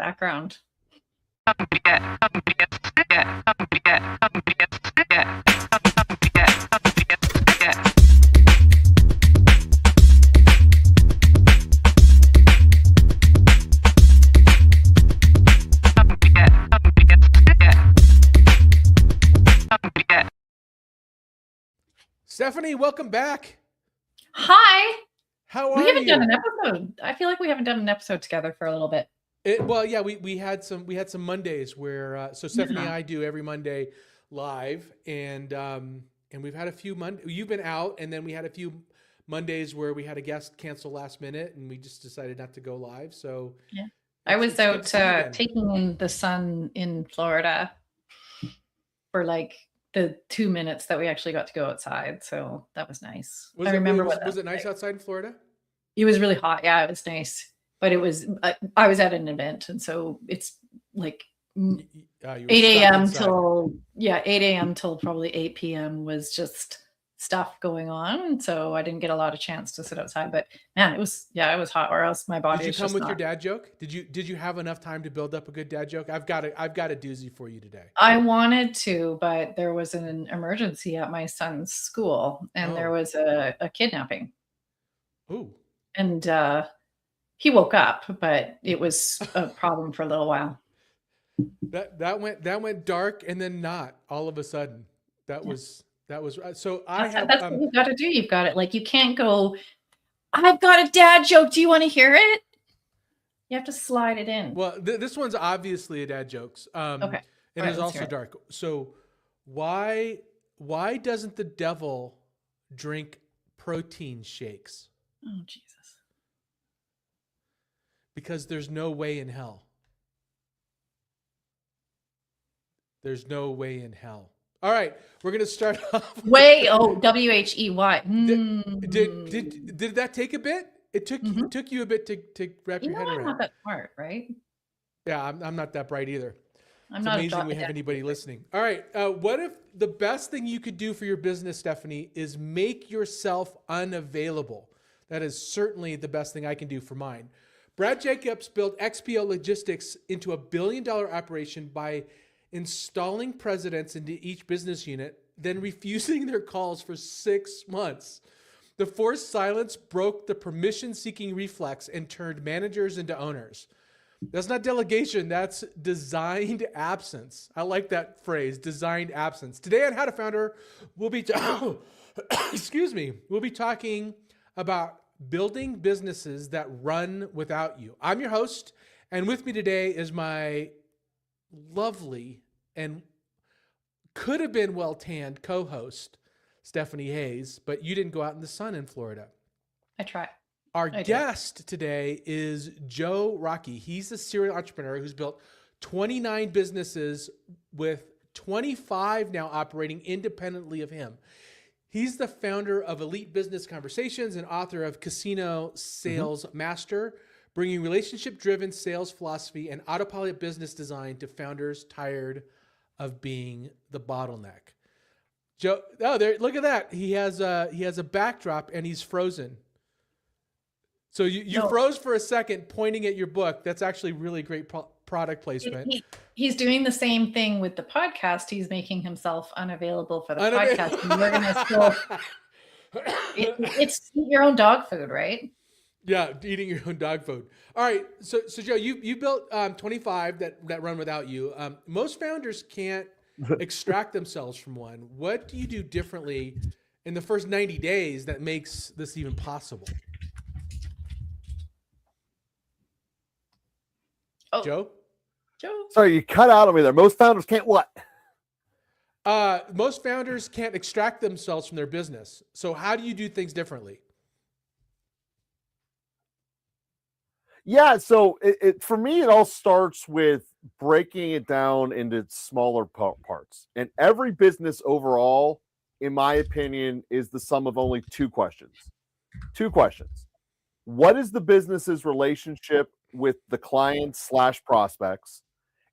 background. Stephanie, welcome back. Hi. How are We haven't you? done an episode. I feel like we haven't done an episode together for a little bit. We had some Mondays where so Stephanie and I do every Monday live, and we've had a few You've been out, and then we had a few Mondays where we had a guest cancel last minute, and we just decided not to go live. So yeah, I was out taking in the sun in Florida for like the 2 minutes that we actually got to go outside. So that was nice. Was it nice outside in Florida? It was really hot. Yeah, it was nice. But it was, I was at an event. And so it's like 8 a.m. till 8 a.m. till probably 8 p.m. was just stuff going on. So I didn't get a lot of chance to sit outside, but man, it was hot, or else my body. Did you come with your dad joke? Did you have enough time to build up a good dad joke? I've got a doozy for you today. I wanted to, but there was an emergency at my son's school, and there was a kidnapping. Ooh. And he woke up, but it was a problem for a little while. That went dark, and then not all of a sudden. That was so. That's what you've got to do. You've got it. Like, you can't go, I've got a dad joke. Do you want to hear it? You have to slide it in. Well, this one's obviously a dad joke. Okay. And it's also dark. So why doesn't the devil drink protein shakes? Oh, Jesus. Because there's no way in hell. There's no way in hell. All right, we're gonna start off. Whey, W-H-E-Y. Did that take a bit? It took you a bit to wrap your head around. I'm not that smart, right? Yeah, I'm not that bright either. It's amazing we have anybody listening. All right, what if the best thing you could do for your business, Stephanie, is make yourself unavailable? That is certainly the best thing I can do for mine. Brad Jacobs built XPO Logistics into a $1 billion operation by installing presidents into each business unit, then refusing their calls for 6 months. The forced silence broke the permission-seeking reflex and turned managers into owners. That's not delegation, that's designed absence. I like that phrase, designed absence. Today on How to Founder, we'll be we'll be talking about building businesses that run without you. I'm your host, and with me today is my lovely and could have been well-tanned co-host, Stephanie Hayes, but you didn't go out in the sun in Florida. I tried. Our guest today is Joe Rockey. He's a serial entrepreneur who's built 29 businesses with 25 now operating independently of him. He's the founder of Elite Business Conversations and author of Casino Sales Master, bringing relationship-driven sales philosophy and autopilot business design to founders tired of being the bottleneck. Joe, look at that. He has a backdrop and he's frozen. So you froze for a second pointing at your book. That's actually really great product placement. He's doing the same thing with the podcast. He's making himself unavailable for the podcast. And we're gonna it's your own dog food, right? Yeah, eating your own dog food. All right, so Joe, you built 25 that run without you. Most founders can't extract themselves from one. What do you do differently in the first 90 days that makes this even possible? Joe? Sorry, you cut out on me there. Most founders can't what? Most founders can't extract themselves from their business. So how do you do things differently? Yeah, so for me, it all starts with breaking it down into smaller parts. And every business overall, in my opinion, is the sum of only two questions. What is the business's relationship with the clients/prospects?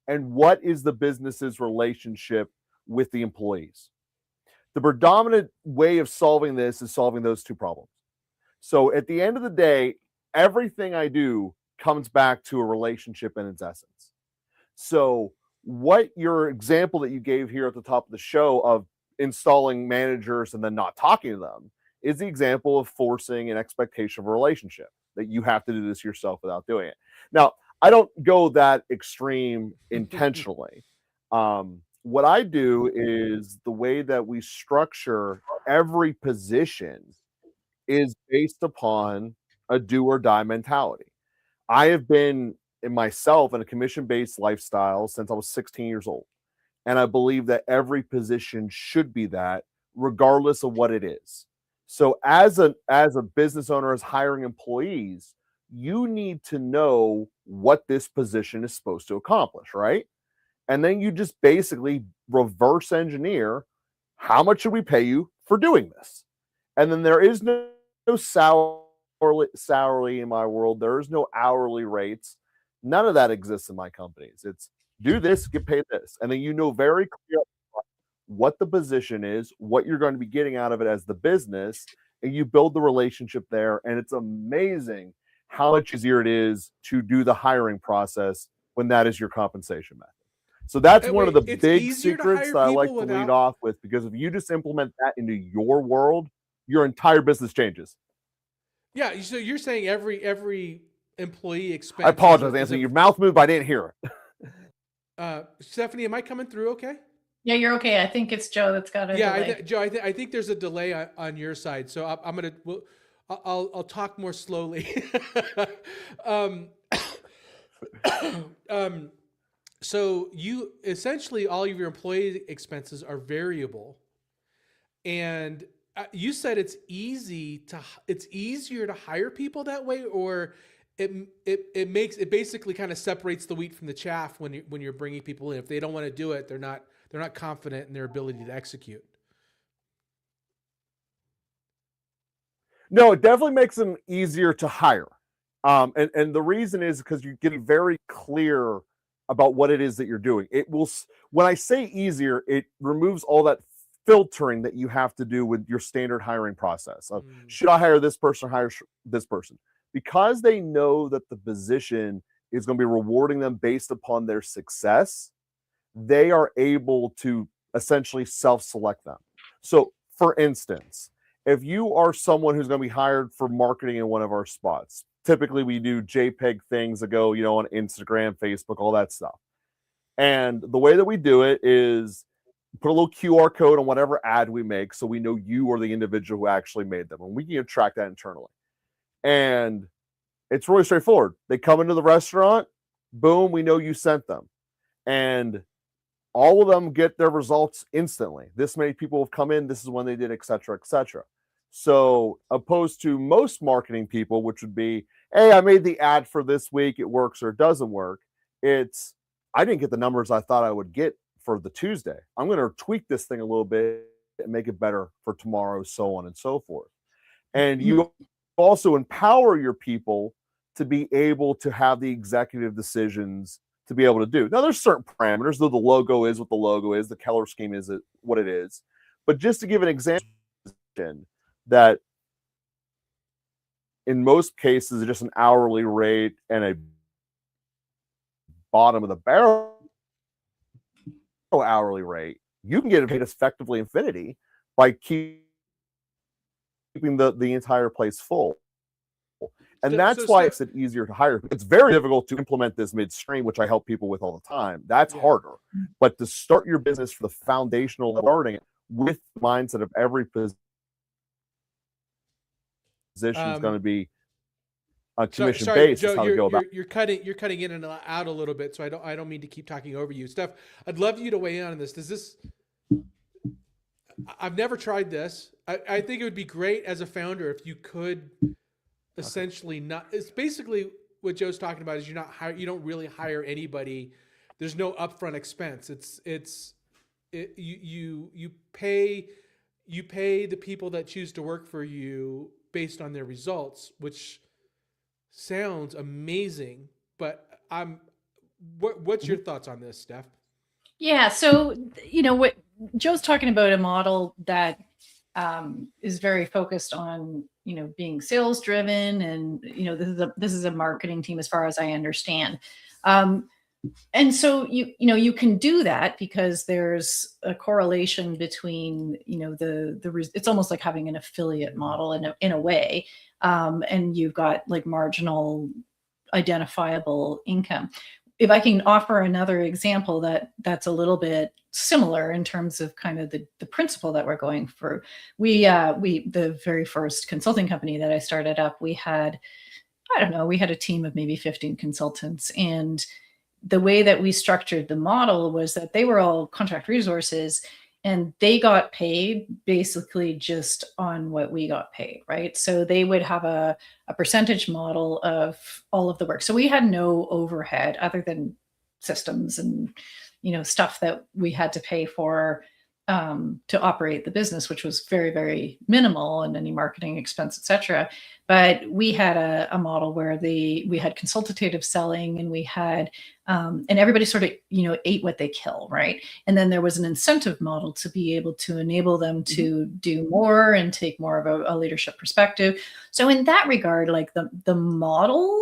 And what is the business's relationship with the employees? The predominant way of solving this is solving those two problems. So at the end of the day, everything I do comes back to a relationship in its essence. So what your example that you gave here at the top of the show of installing managers and then not talking to them is the example of forcing an expectation of a relationship, that you have to do this yourself without doing it. Now, I don't go that extreme intentionally. What I do is the way that we structure every position is based upon a do or die mentality. I have been in myself in a commission-based lifestyle since I was 16 years old. And I believe that every position should be that, regardless of what it is. So as a business owner, as hiring employees, you need to know what this position is supposed to accomplish, right? And then you just basically reverse engineer, how much should we pay you for doing this? And then there is no salary in my world. There is no hourly rates. None of that exists in my companies. It's do this, get paid this. And then you know very clearly what the position is, what you're going to be getting out of it as the business, and you build the relationship there. And it's amazing how much easier it is to do the hiring process when that is your compensation method. So that's one of the big secrets that I like to lead off with, because if you just implement that into your world, your entire business changes. Yeah. So you're saying every employee expense. I apologize, Anthony. Your mouth moved, but I didn't hear it. Stephanie, am I coming through okay? Yeah, you're okay. I think it's Joe that's got a delay. Joe, I think there's a delay on your side. So I'll talk more slowly. So you essentially, all of your employee expenses are variable, and you said it's easier to hire people that way, or it basically kind of separates the wheat from the chaff when you're bringing people in. If they don't want to do it, they're not confident in their ability to execute. No, it definitely makes them easier to hire. And the reason is because you're getting very clear about what it is that you're doing. It will, when I say easier, it removes all that filtering that you have to do with your standard hiring process of should I hire this person or hire this person? Because they know that the position is going to be rewarding them based upon their success, they are able to essentially self-select them. So for instance, if you are someone who's going to be hired for marketing in one of our spots, typically we do JPEG things that go, on Instagram, Facebook, all that stuff. And the way that we do it is put a little QR code on whatever ad we make so we know you are the individual who actually made them. And we can track that internally. And it's really straightforward. They come into the restaurant, boom, we know you sent them. And all of them get their results instantly. This many people have come in, this is when they did, et cetera, et cetera. So opposed to most marketing people, which would be, hey, I made the ad for this week, it works or it doesn't work. It's, I didn't get the numbers I thought I would get for the Tuesday. I'm going to tweak this thing a little bit and make it better for tomorrow, so on and so forth. And you also empower your people to be able to have the executive decisions to be able to do. Now, there's certain parameters, though the logo is what the logo is, the color scheme is what it is. But just to give an example, that in most cases, it's just an hourly rate and a bottom of the barrel hourly rate, you can get it paid effectively infinity by keeping the entire place full. And that's why it's easier to hire. It's very difficult to implement this midstream, which I help people with all the time. That's harder. But to start your business for the foundational starting it with the mindset of every position is going to be a commission based. Joe, how to go about. You're cutting in and out a little bit, so I don't mean to keep talking over you. Steph, I'd love you to weigh in on this. I've never tried this. I think it would be great as a founder if you could essentially not. It's basically what Joe's talking about is you don't really hire anybody. There's no upfront expense. You pay the people that choose to work for you based on their results, which sounds amazing. But what's your thoughts on this, Steph? Yeah, so what Joe's talking about, a model that is very focused on, being sales driven, and this is a marketing team as far as I understand. And so you can do that because there's a correlation between it's almost like having an affiliate model in a way, and you've got like marginal identifiable income. If I can offer another example that's a little bit similar in terms of kind of the principle that we're going for, we the very first consulting company that I started up, we had a team of maybe 15 consultants, and the way that we structured the model was that they were all contract resources, and they got paid basically just on what we got paid, right? So they would have a percentage model of all of the work. So we had no overhead other than systems and stuff that we had to pay for to operate the business, which was very, very minimal, and any marketing expense, etc. But we had a model where we had consultative selling, and we had and everybody sort of ate what they kill, right? And then there was an incentive model to be able to enable them to do more and take more of a leadership perspective. So in that regard, like the model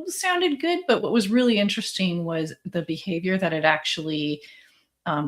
sounded good, but what was really interesting was the behavior that it actually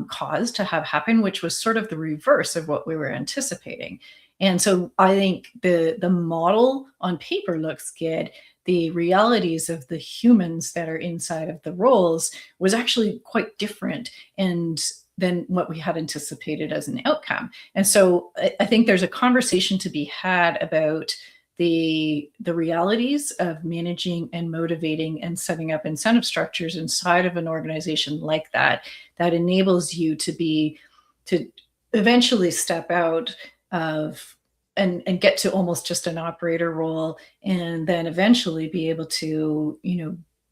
caused to have happen, which was sort of the reverse of what we were anticipating. And so I think the model on paper looks good. The realities of the humans that are inside of the roles was actually quite different than what we had anticipated as an outcome. And so I think there's a conversation to be had about the realities of managing and motivating and setting up incentive structures inside of an organization like that enables you to eventually step out of and get to almost just an operator role, and then eventually be able to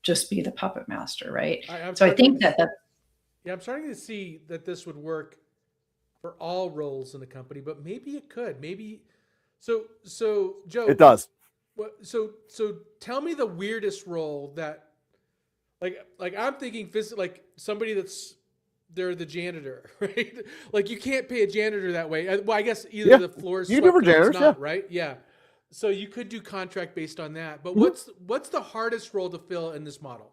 just be the puppet master, right? So I think that I'm starting to see that this would work for all roles in the company, but maybe it could. So Joe, it does. So tell me the weirdest role that, like I'm thinking like somebody they're the janitor, right? Like you can't pay a janitor that way. Well, I guess either the floor you do for janitors, not, right? Yeah. So you could do contract based on that. But what's the hardest role to fill in this model?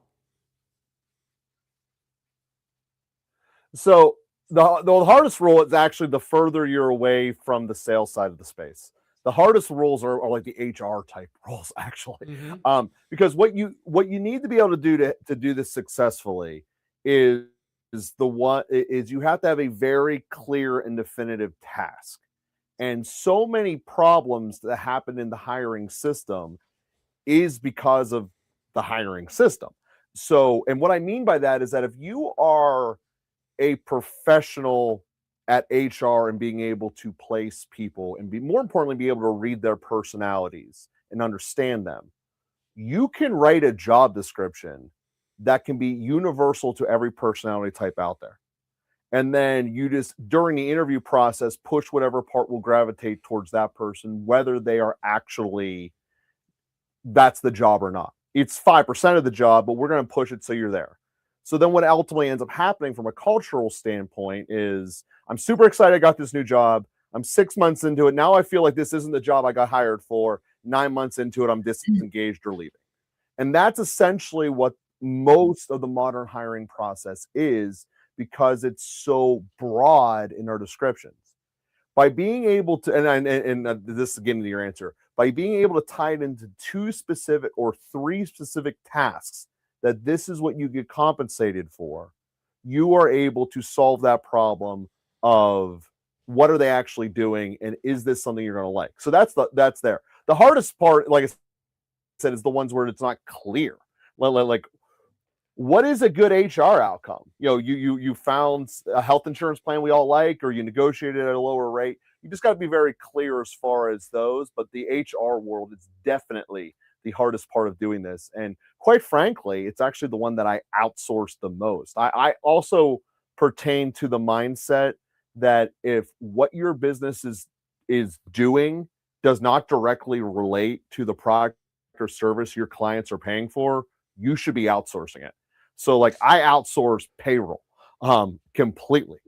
So the hardest role is actually the further you're away from the sales side of the space. The hardest roles are like the HR type roles, actually, because what you need to be able to do to do this successfully is you have to have a very clear and definitive task. And so many problems that happen in the hiring system is because of the hiring system. So, and what I mean by that is that if you are a professional at HR and being able to place people and more importantly, be able to read their personalities and understand them, you can write a job description that can be universal to every personality type out there. And then you just, during the interview process, push whatever part will gravitate towards that person, whether they are actually, that's the job or not. It's 5% of the job, but we're going to push it so you're there. So then what ultimately ends up happening from a cultural standpoint is I'm super excited I got this new job. I'm 6 months into it. Now I feel like this isn't the job I got hired for. 9 months into it, I'm disengaged or leaving. And that's essentially what most of the modern hiring process is, because it's so broad in our descriptions. By being able to, and this is getting to your answer, by being able to tie it into 2 specific or 3 specific tasks, that this is what you get compensated for, you are able to solve that problem of what are they actually doing, and is this something you're going to like? So that's there. The hardest part, like I said, is the ones where it's not clear. Like what is a good HR outcome? You found a health insurance plan we all like, or you negotiated at a lower rate. You just got to be very clear as far as those. But the HR world is definitely the hardest part of doing this. And quite frankly, it's actually the one that I outsource the most. I also pertain to the mindset that if what your business is doing does not directly relate to the product or service your clients are paying for, you should be outsourcing it. So like I outsource payroll completely.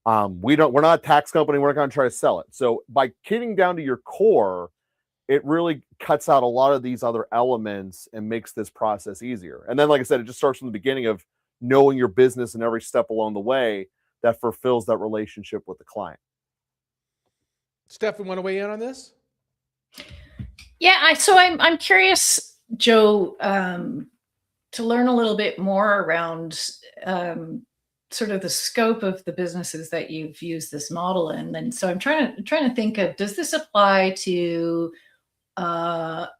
We're not a tax company. We're not going to try to sell it. So by getting down to your core, it really cuts out a lot of these other elements and makes this process easier. And then, like I said, it just starts from the beginning of knowing your business and every step along the way that fulfills that relationship with the client. Steph, want to weigh in on this? Yeah, so I'm curious, Joe, to learn a little bit more around sort of the scope of the businesses that you've used this model in. And so I'm trying to think of, does this apply to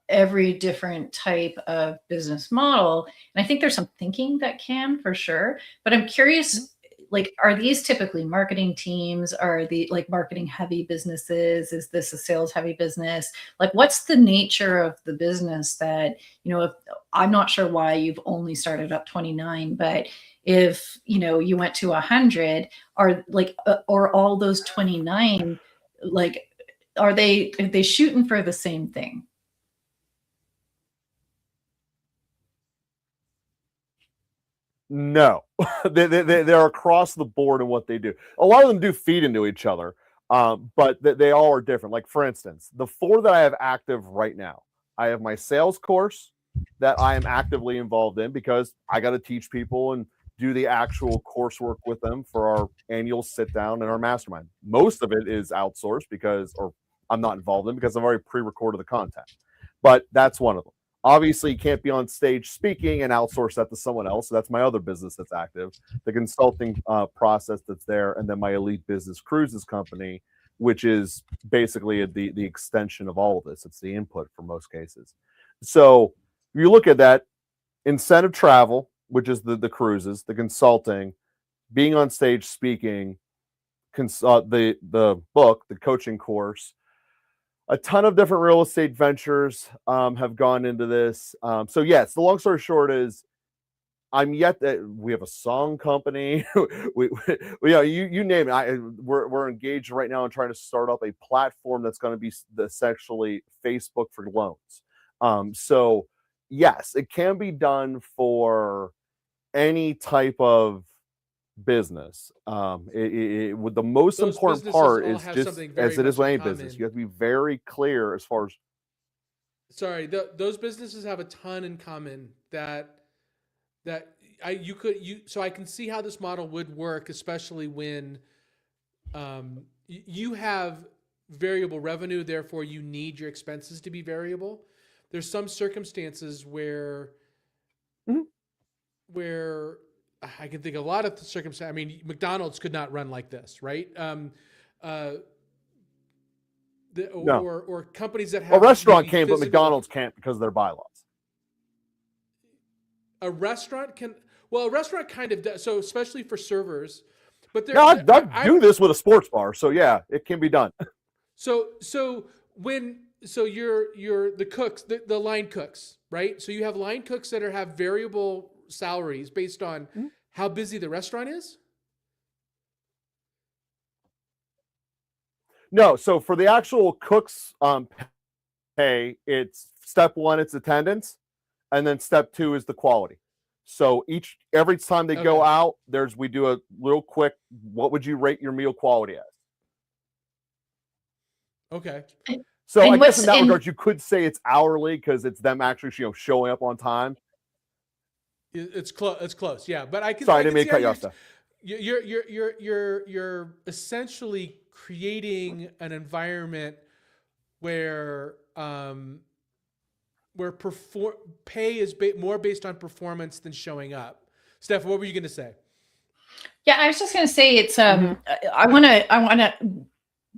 every different type of business model? And I think there's some thinking that can, for sure, but I'm curious, like, are these typically marketing teams? Are the like marketing heavy businesses? Is this a sales heavy business? Like, what's the nature of the business that, if I'm not sure why you've only started up 29, but if, you went to 100, are all those 29, like, are they shooting for the same thing? No, they're across the board in what they do. A lot of them do feed into each other, but they all are different. Like, for instance, the 4 that I have active right now, I have my sales course that I am actively involved in because I got to teach people and do the actual coursework with them for our annual sit down and our mastermind. Most of it is outsourced or I'm not involved in because I've already pre-recorded the content, but that's one of them. Obviously, you can't be on stage speaking and outsource that to someone else. So that's my other business that's active, the consulting process that's there, and then my Elite Business Cruises company, which is basically the extension of all of this. It's the input for most cases. So if you look at that, incentive travel, which is the cruises, the consulting, being on stage speaking, the book, the coaching course, a ton of different real estate ventures have gone into this. So yes, the long story short is we have a song company. we you name it. We're engaged right now in trying to start up a platform that's going to be essentially Facebook for loans. So yes, it can be done for any type of business. With the most important part is just as it is with any business, you have to be very clear as far as. Sorry, those businesses have a ton in common so I can see how this model would work, especially when you have variable revenue, therefore you need your expenses to be variable. There's some circumstances where I can think of a lot of circumstances. I mean, McDonald's could not run like this, right? Or companies that have a restaurant can, but McDonald's can't because of their bylaws. A restaurant can. Well, a restaurant kind of does. So especially for servers, but I do this with a sports bar, so yeah, it can be done. So you're the cooks, the line cooks, right? So you have line cooks that have variable salaries based on how busy the restaurant is? No, so for the actual cooks pay, it's step 1, it's attendance, and then step 2 is the quality. So every time they go out, we do a little quick, what would you rate your meal quality as? Okay. So I guess in that regard, you could say it's hourly because it's them actually showing up on time. It's close. It's close. Yeah, but I can. Sorry, I didn't mean to cut you off. You're essentially creating an environment where pay is more based on performance than showing up. Steph, what were you going to say? Yeah, I was just going to say it's. I want to.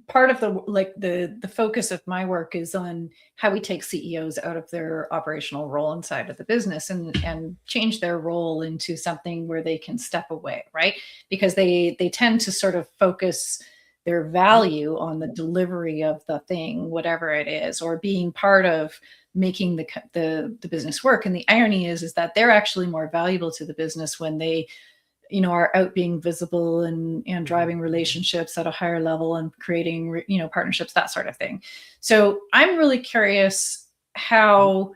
Part of the focus of my work is on how we take CEOs out of their operational role inside of the business and change their role into something where they can step away, right? Because they tend to sort of focus their value on the delivery of the thing, whatever it is, or being part of making the business work. And the irony is that they're actually more valuable to the business when they are out being visible and driving relationships at a higher level and creating, partnerships, that sort of thing. So I'm really curious how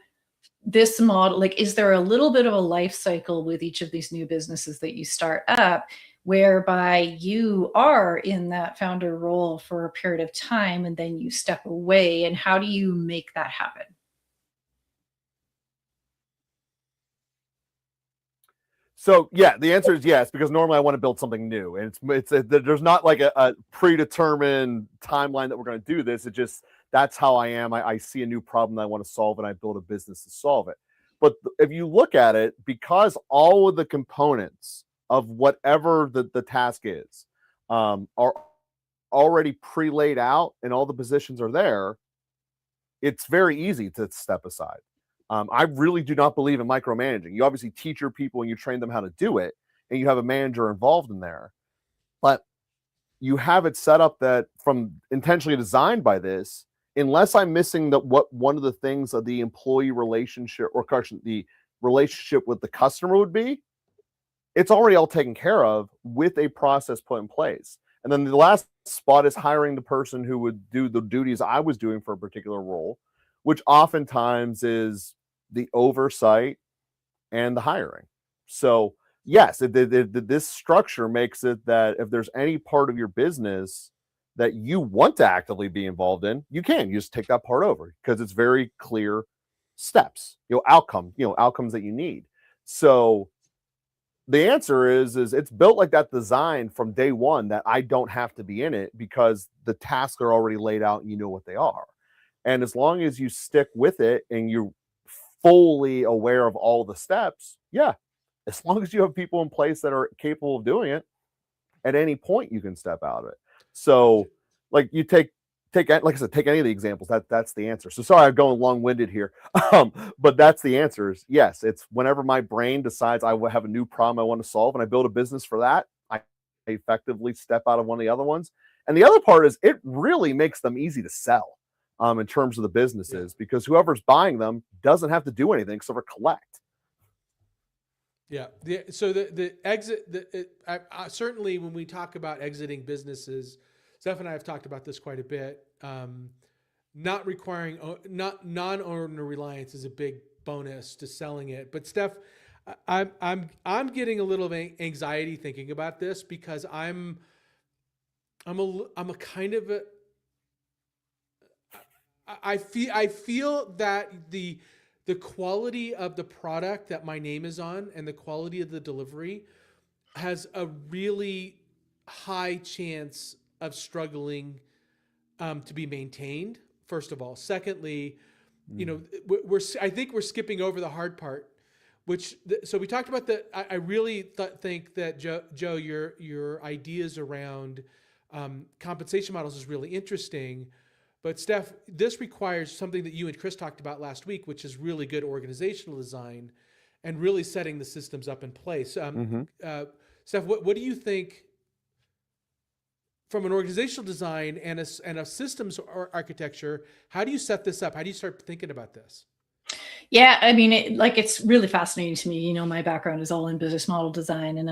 this model, like, is there a little bit of a life cycle with each of these new businesses that you start up, whereby you are in that founder role for a period of time and then you step away, and how do you make that happen? So yeah, the answer is yes, because normally I want to build something new, and there's not like a predetermined timeline that we're going to do this. It just, that's how I am. I see a new problem that I want to solve, and I build a business to solve it. But if you look at it, because all of the components of whatever the task is are already pre-laid out and all the positions are there, it's very easy to step aside. I really do not believe in micromanaging. You obviously teach your people and you train them how to do it, and you have a manager involved in there. But you have it set up that, from intentionally designed by this, unless I'm missing what one of the things of the employee relationship, or the relationship with the customer would be, it's already all taken care of with a process put in place. And then the last spot is hiring the person who would do the duties I was doing for a particular role, which oftentimes is the oversight and the hiring. So yes, this structure makes it that if there's any part of your business that you want to actively be involved in, you just take that part over, because it's very clear steps, outcomes that you need. So the answer is it's built like that, design from day one, that I don't have to be in it, because the tasks are already laid out and you know what they are. And as long as you stick with it and you're fully aware of all the steps, yeah, as long as you have people in place that are capable of doing it, at any point you can step out of it. So like you take, like I said, take any of the examples, that's the answer. So sorry, I'm going long-winded here. But that's the answer is yes. It's whenever my brain decides I have a new problem I want to solve and I build a business for that, I effectively step out of one of the other ones. And the other part is it really makes them easy to sell. In terms of the businesses, because whoever's buying them doesn't have to do anything except for collect. Yeah. So the exit, certainly when we talk about exiting businesses, Steph and I have talked about this quite a bit. Not requiring, non-owner reliance is a big bonus to selling it. But Steph, I'm getting a little anxiety thinking about this, because I'm a kind of a, I feel that the quality of the product that my name is on and the quality of the delivery has a really high chance of struggling to be maintained, first of all. Secondly, I think we're skipping over the hard part, so we talked about I really think that Joe, your ideas around compensation models is really interesting. But Steph, this requires something that you and Chris talked about last week, which is really good organizational design and really setting the systems up in place. Steph, what do you think from an organizational design and a systems architecture? How do you set this up? How do you start thinking about this? Yeah, I mean, it's really fascinating to me. My background is all in business model design, and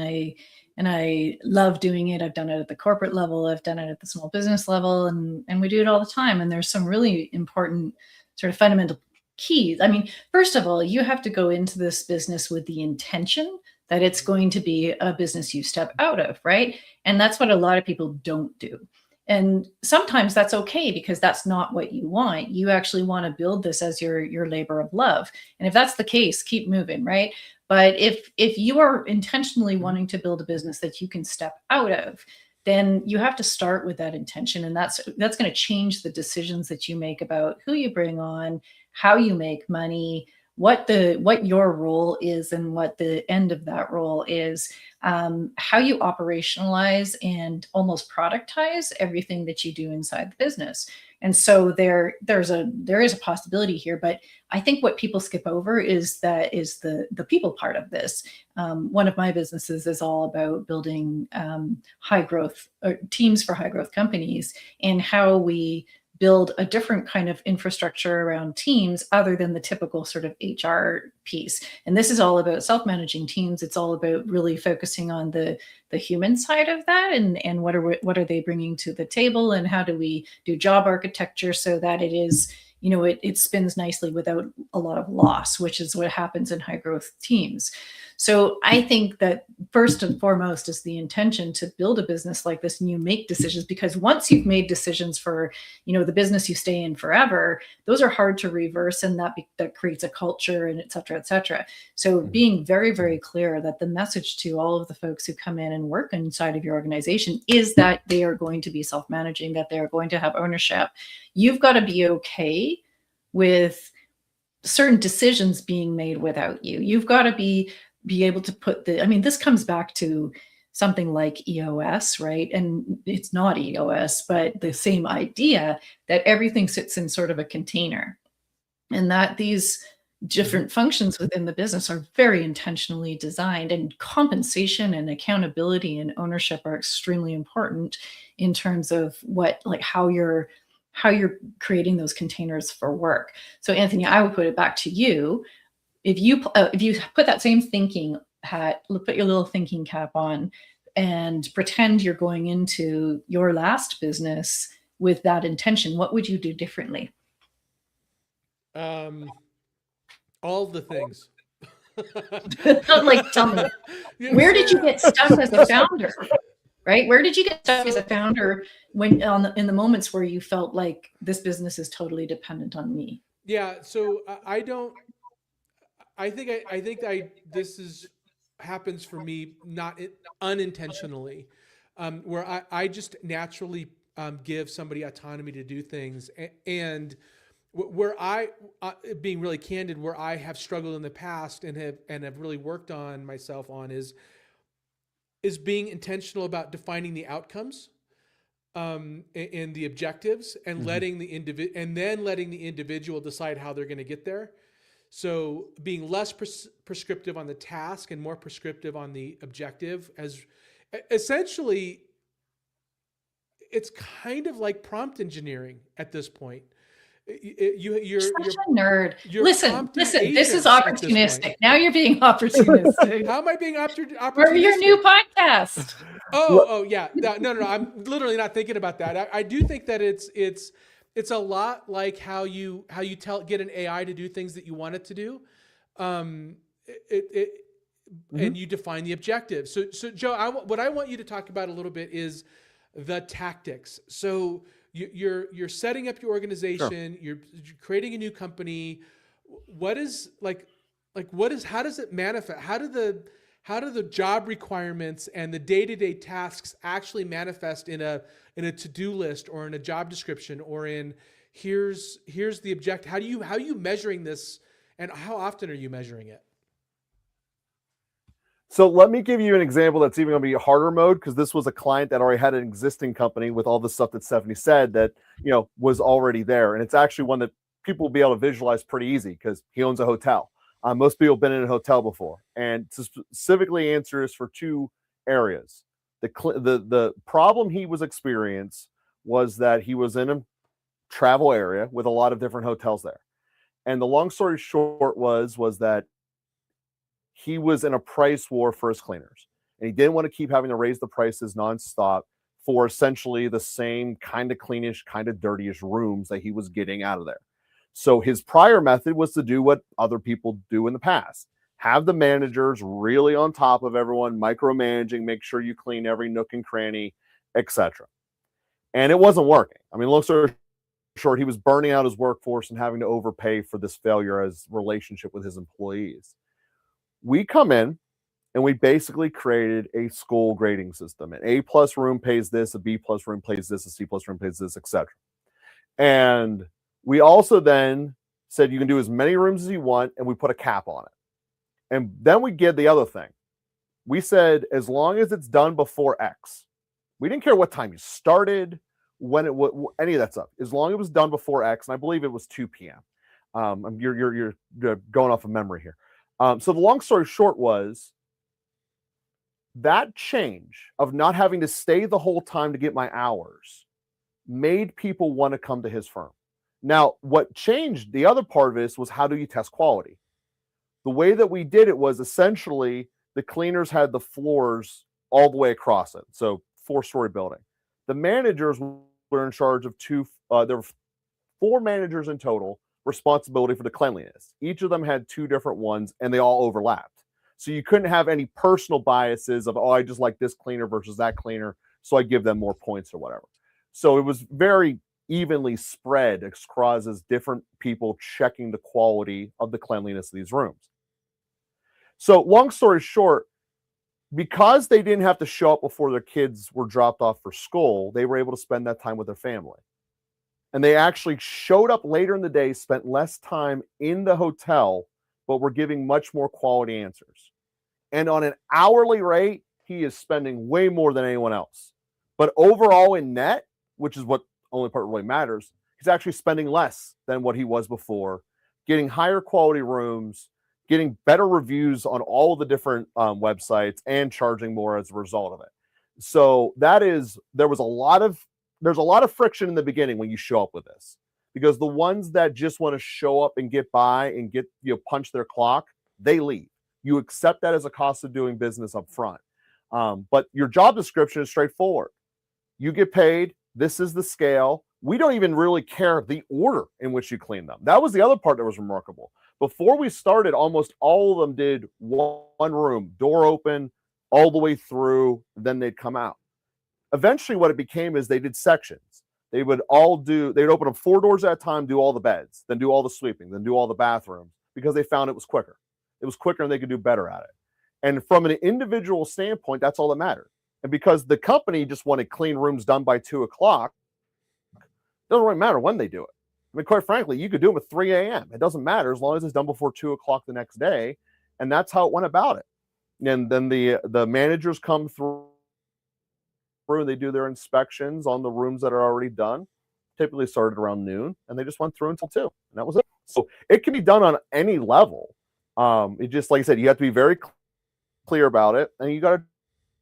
I love doing it. I've done it at the corporate level. I've done it at the small business level, and we do it all the time. And there's some really important sort of fundamental keys. I mean, first of all, you have to go into this business with the intention that it's going to be a business you step out of, right? And that's what a lot of people don't do. And sometimes that's okay, because that's not what you want. You actually want to build this as your labor of love. And if that's the case, keep moving, right? But if you are intentionally wanting to build a business that you can step out of, then you have to start with that intention. And that's going to change the decisions that you make about who you bring on, how you make money, what your role is, and what the end of that role is, how you operationalize and almost productize everything that you do inside the business. And so there is a possibility here, but I think what people skip over is the people part of this. One of my businesses is all about building high growth teams for high growth companies, and how we build a different kind of infrastructure around teams other than the typical sort of HR piece. And this is all about self-managing teams. It's all about really focusing on the human side of that, and what are they bringing to the table, and how do we do job architecture so that it is it spins nicely without a lot of loss, which is what happens in high growth teams. So I think that first and foremost is the intention to build a business like this, and you make decisions, because once you've made decisions for, the business you stay in forever, those are hard to reverse, and that creates a culture, and et cetera, et cetera. So being very, very clear that the message to all of the folks who come in and work inside of your organization is that they are going to be self-managing, that they are going to have ownership. You've got to be okay with certain decisions being made without you. You've got to be able to put this comes back to something like EOS, right? And it's not EOS, but the same idea that everything sits in sort of a container, and that these different functions within the business are very intentionally designed, and compensation and accountability and ownership are extremely important in terms of how you're creating those containers for work. So Anthony, I would put it back to you. If you put that same thinking hat, put your little thinking cap on, and pretend you're going into your last business with that intention, what would you do differently? All the things. Tell me, where did you get stuck as a founder? Right? Where did you get stuck as a founder when in the moments where you felt like this business is totally dependent on me? Yeah. So this happens for me, not unintentionally, where I just naturally give somebody autonomy to do things, and where being really candid, where I have struggled in the past and have really worked on myself on is being intentional about defining the outcomes and the objectives, and letting the individual decide how they're going to get there. So being less prescriptive on the task and more prescriptive on the objective, as essentially it's kind of like prompt engineering at this point. You're such a nerd. Listen, this is opportunistic. Now you're being opportunistic. How am I being opportunistic? For your new podcast. Oh yeah. No. I'm literally not thinking about that. I do think that it's a lot like how you get an AI to do things that you want it to do, and you define the objective. So Joe, what I want you to talk about a little bit is the tactics. So you're setting up your organization, sure. You're creating a new company. What is how does it manifest? How do the job requirements and the day-to-day tasks actually manifest in a to-do list, or in a job description, or in here's the objective? How are you measuring this, and how often are you measuring it? So let me give you an example that's even going to be harder mode, because this was a client that already had an existing company with all the stuff that Stephanie said that, was already there. And it's actually one that people will be able to visualize pretty easy, because he owns a hotel. Most people have been in a hotel before. And to specifically answer this for two areas, the problem he was experiencing was that he was in a travel area with a lot of different hotels there. And the long story short was that he was in a price war for his cleaners, and he didn't want to keep having to raise the prices nonstop for essentially the same kind of cleanish, kind of dirtyish rooms that he was getting out of there. So his prior method was to do what other people do in the past: have the managers really on top of everyone, micromanaging, make sure you clean every nook and cranny, etc. And it wasn't working. I mean, long story short, he was burning out his workforce and having to overpay for this failure as relationship with his employees. We come in and we basically created a school grading system. An A+ room pays this, a B+ room pays this, a C+ room pays this, etc. And we also then said you can do as many rooms as you want, and we put a cap on it. And then we did the other thing. We said as long as it's done before X. We didn't care what time you started, when it any of that stuff. As long as it was done before X, and I believe it was 2 p.m. You're going off of memory here. So the long story short was that change of not having to stay the whole time to get my hours made people want to come to his firm. Now, what changed, the other part of this, was how do you test quality? The way that we did it was essentially the cleaners had the floors all the way across it. So 4-story building. The managers were in charge of there were 4 managers in total responsibility for the cleanliness. Each of them had 2 different ones, and they all overlapped. So you couldn't have any personal biases of, oh, I just like this cleaner versus that cleaner, so I give them more points or whatever. So it was very evenly spread across as different people checking the quality of the cleanliness of these rooms. So long story short, because they didn't have to show up before their kids were dropped off for school, they were able to spend that time with their family. And they actually showed up later in the day, spent less time in the hotel, but were giving much more quality answers. And on an hourly rate, he is spending way more than anyone else. But overall in net, which is what only part really matters, he's actually spending less than what he was before, getting higher quality rooms, getting better reviews on all of the different websites, and charging more as a result of it. So there's a lot of friction in the beginning when you show up with this, because the ones that just want to show up and get by and punch their clock, they leave. You accept that as a cost of doing business up front. But your job description is straightforward. You get paid. This is the scale. We don't even really care the order in which you clean them. That was the other part that was remarkable. Before we started, almost all of them did one room, door open, all the way through, then they'd come out. Eventually what it became is they did sections. They'd open up 4 doors at a time, do all the beds, then do all the sweeping, then do all the bathrooms, because they found it was quicker. It was quicker and they could do better at it. And from an individual standpoint, that's all that mattered. And because the company just wanted clean rooms done by 2 o'clock, it doesn't really matter when they do it. I mean, quite frankly, you could do them at 3 a.m. It doesn't matter as long as it's done before 2 o'clock the next day. And that's how it went about it. And then the managers come through and they do their inspections on the rooms that are already done. Typically started around noon, and they just went through until 2. And that was it. So it can be done on any level. It just, like I said, you have to be very clear about it, and you got to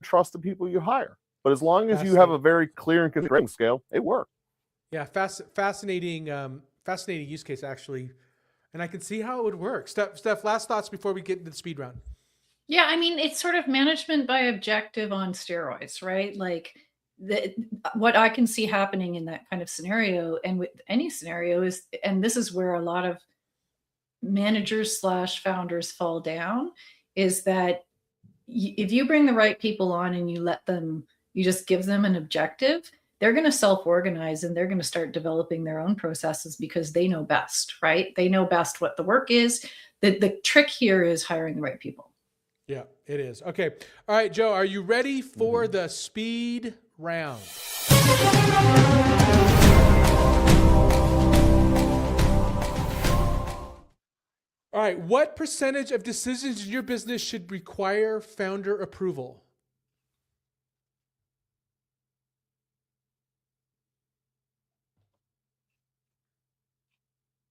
trust the people you hire. But as long as you have a very clear and consistent scale, it works. Yeah, fascinating use case, actually. And I can see how it would work. Steph, last thoughts before we get into the speed round. Yeah, I mean, it's sort of management by objective on steroids, right? Like what I can see happening in that kind of scenario, and with any scenario, is, and this is where a lot of managers / founders fall down, is that if you bring the right people on and you just give them an objective, they're going to self-organize and they're going to start developing their own processes because they know best, right? They know best what the work is. The trick here is hiring the right people. Yeah, it is. Okay. All right, Joe, are you ready for the speed round? All right. What percentage of decisions in your business should require founder approval?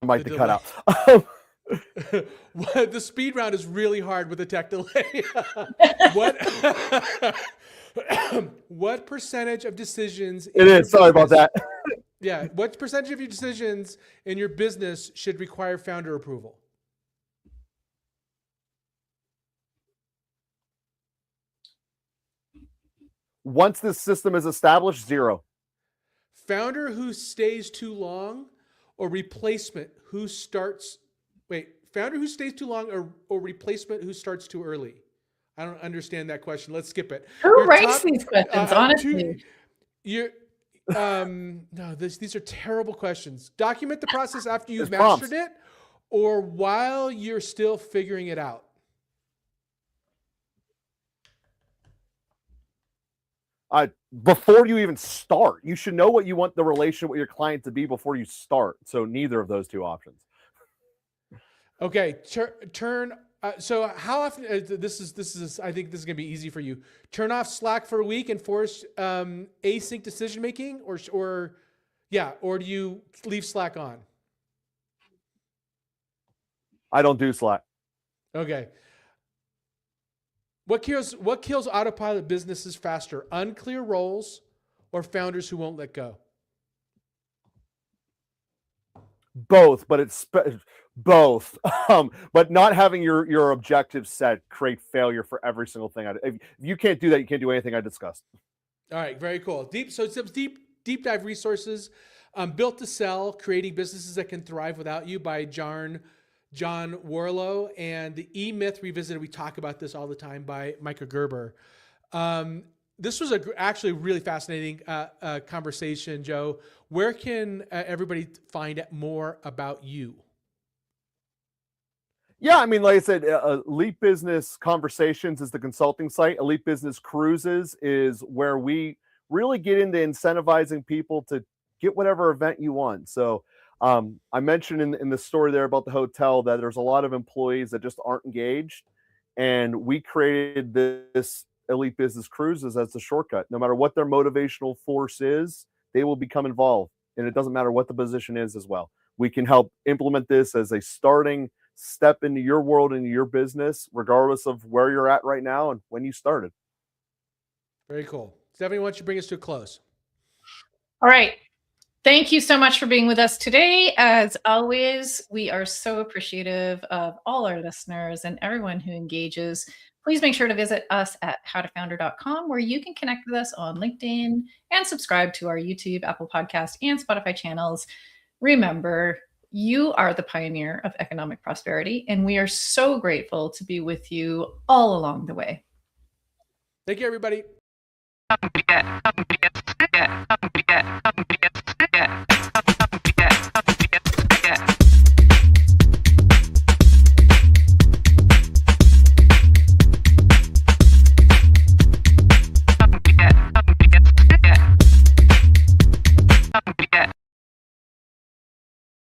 Might be cut out. The speed round is really hard with the tech delay. What percentage of decisions? It is. Sorry about that. Yeah. What percentage of your decisions in your business should require founder approval? Once this system is established, 0. Founder who stays too long, or replacement who starts. Wait, founder who stays too long, or replacement who starts too early? I don't understand that question. Let's skip it. Who writes these questions, honestly? No, these are terrible questions. Document the process after you've mastered it, or while you're still figuring it out. Before you even start, you should know what you want the relationship with your client to be before you start. So neither of those 2 options. Okay, turn. So how often? This is. I think this is gonna be easy for you. Turn off Slack for a week and force async decision making, or do you leave Slack on? I don't do Slack. Okay. What kills autopilot businesses faster? Unclear roles or founders who won't let go? Both, but it's both. But not having your objectives set create failure for every single thing. If you can't do that, you can't do anything I discussed. All right, very cool. So it's deep dive resources. Built to Sell, Creating Businesses That Can Thrive Without You by John Warlow, and The E-Myth Revisited. We talk about this all the time by Micah Gerber. This was actually really fascinating conversation, Joe. Where can everybody find out more about you? Yeah, I mean, like I said, Elite Business Conversations is the consulting site. Elite Business Cruises is where we really get into incentivizing people to get whatever event you want. So I mentioned in the story there about the hotel that there's a lot of employees that just aren't engaged. And we created this Elite Business Cruises as a shortcut. No matter what their motivational force is, they will become involved. And it doesn't matter what the position is as well. We can help implement this as a starting step into your world, into your business, regardless of where you're at right now and when you started. Very cool. Stephanie, why don't you bring us to a close? All right. Thank you so much for being with us today. As always, we are so appreciative of all our listeners and everyone who engages. Please make sure to visit us at howtofounder.com, where you can connect with us on LinkedIn and subscribe to our YouTube, Apple Podcast, and Spotify channels. Remember, you are the pioneer of economic prosperity, and we are so grateful to be with you all along the way. Thank you, everybody.